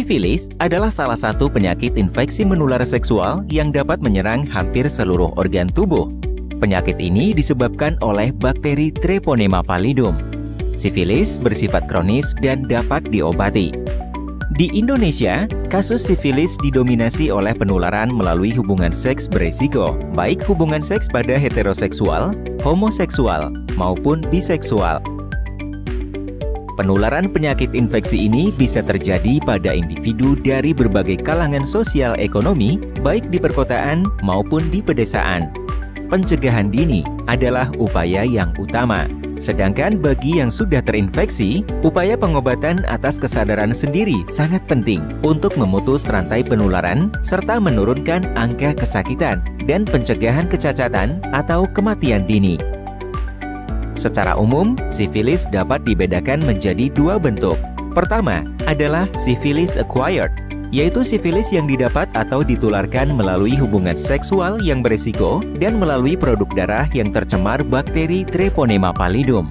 Sifilis adalah salah satu penyakit infeksi menular seksual yang dapat menyerang hampir seluruh organ tubuh. Penyakit ini disebabkan oleh bakteri Treponema pallidum. Sifilis bersifat kronis dan dapat diobati. Di Indonesia, kasus sifilis didominasi oleh penularan melalui hubungan seks beresiko, baik hubungan seks pada heteroseksual, homoseksual, maupun biseksual. Penularan penyakit infeksi ini bisa terjadi pada individu dari berbagai kalangan sosial ekonomi, baik di perkotaan maupun di pedesaan. Pencegahan dini adalah upaya yang utama. Sedangkan bagi yang sudah terinfeksi, upaya pengobatan atas kesadaran sendiri sangat penting untuk memutus rantai penularan serta menurunkan angka kesakitan dan pencegahan kecacatan atau kematian dini. Secara umum, sifilis dapat dibedakan menjadi dua bentuk. Pertama adalah sifilis acquired, yaitu sifilis yang didapat atau ditularkan melalui hubungan seksual yang beresiko dan melalui produk darah yang tercemar bakteri Treponema pallidum.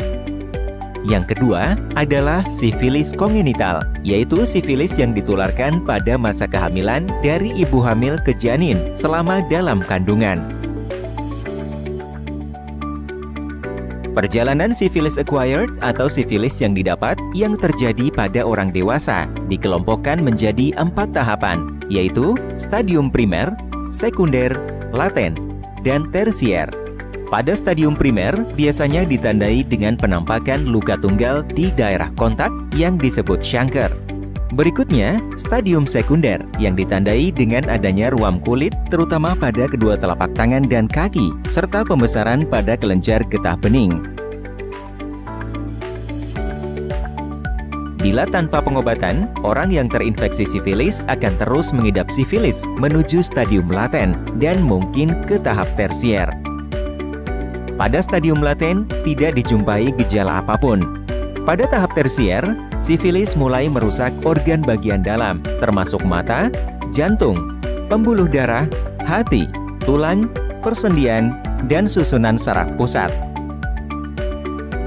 Yang kedua adalah sifilis kongenital, yaitu sifilis yang ditularkan pada masa kehamilan dari ibu hamil ke janin selama dalam kandungan. Perjalanan sifilis acquired atau sifilis yang didapat yang terjadi pada orang dewasa dikelompokkan menjadi 4 tahapan, yaitu stadium primer, sekunder, laten, dan tersier. Pada stadium primer biasanya ditandai dengan penampakan luka tunggal di daerah kontak yang disebut chancre. Berikutnya, stadium sekunder yang ditandai dengan adanya ruam kulit terutama pada kedua telapak tangan dan kaki, serta pembesaran pada kelenjar getah bening. Bila tanpa pengobatan, orang yang terinfeksi sifilis akan terus mengidap sifilis menuju stadium laten dan mungkin ke tahap tersier. Pada stadium laten tidak dijumpai gejala apapun. Pada tahap tersier, sifilis mulai merusak organ bagian dalam, termasuk mata, jantung, pembuluh darah, hati, tulang, persendian, dan susunan saraf pusat.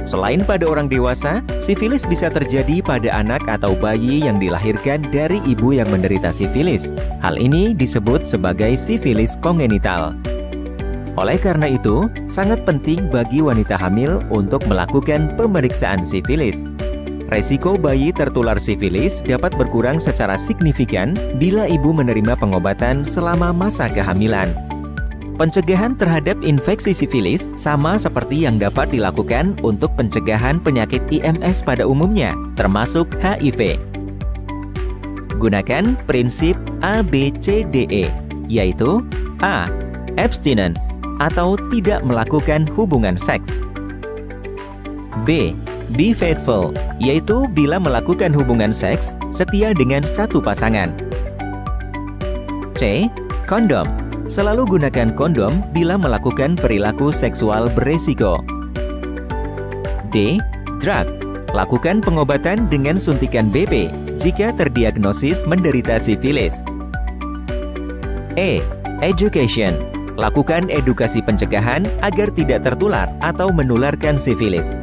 Selain pada orang dewasa, sifilis bisa terjadi pada anak atau bayi yang dilahirkan dari ibu yang menderita sifilis. Hal ini disebut sebagai sifilis kongenital. Oleh karena itu, sangat penting bagi wanita hamil untuk melakukan pemeriksaan sifilis. Resiko bayi tertular sifilis dapat berkurang secara signifikan bila ibu menerima pengobatan selama masa kehamilan. Pencegahan terhadap infeksi sifilis sama seperti yang dapat dilakukan untuk pencegahan penyakit IMS pada umumnya, termasuk HIV. Gunakan prinsip ABCDE, yaitu A. Abstinence atau tidak melakukan hubungan seks. B. Be faithful, yaitu bila melakukan hubungan seks, setia dengan satu pasangan. C. Kondom, selalu gunakan kondom bila melakukan perilaku seksual beresiko. D. Drug, lakukan pengobatan dengan suntikan BP jika terdiagnosis menderita sifilis. E. Education, lakukan edukasi pencegahan agar tidak tertular atau menularkan sifilis.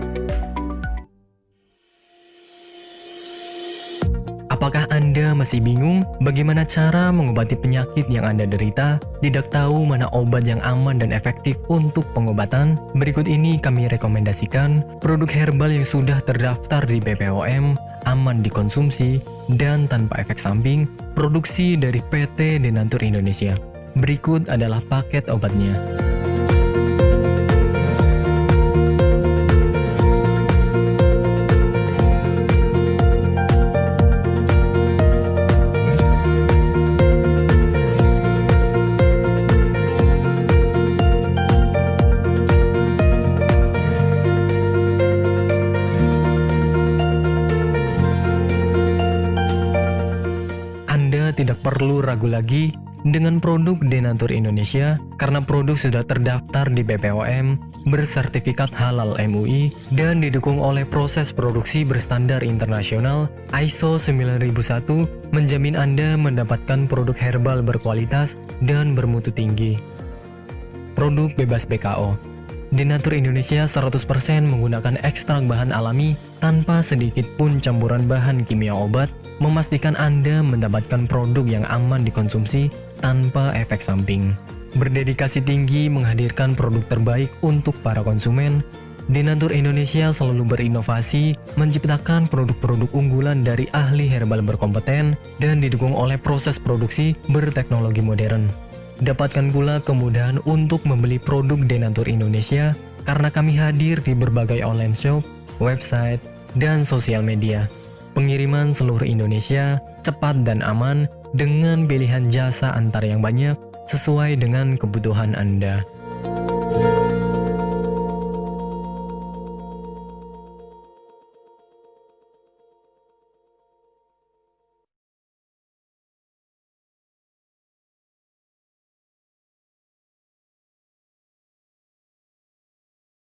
Apakah Anda masih bingung bagaimana cara mengobati penyakit yang Anda derita? Tidak tahu mana obat yang aman dan efektif untuk pengobatan? Berikut ini kami rekomendasikan produk herbal yang sudah terdaftar di BPOM, aman dikonsumsi, dan tanpa efek samping, produksi dari PT Denatur Indonesia. Berikut adalah paket obatnya. Anda tidak perlu ragu lagi dengan produk Denatur Indonesia karena produk sudah terdaftar di BPOM, bersertifikat halal MUI, dan didukung oleh proses produksi berstandar internasional ISO 9001, menjamin Anda mendapatkan produk herbal berkualitas dan bermutu tinggi. Produk bebas BKO. Denatur Indonesia 100% menggunakan ekstrak bahan alami tanpa sedikit pun campuran bahan kimia obat, memastikan Anda mendapatkan produk yang aman dikonsumsi tanpa efek samping. Berdedikasi tinggi menghadirkan produk terbaik untuk para konsumen, Denatur Indonesia selalu berinovasi, menciptakan produk-produk unggulan dari ahli herbal berkompeten dan didukung oleh proses produksi berteknologi modern. Dapatkan pula kemudahan untuk membeli produk Denatur Indonesia karena kami hadir di berbagai online shop, website, dan sosial media. Pengiriman seluruh Indonesia cepat dan aman dengan pilihan jasa antar yang banyak sesuai dengan kebutuhan Anda.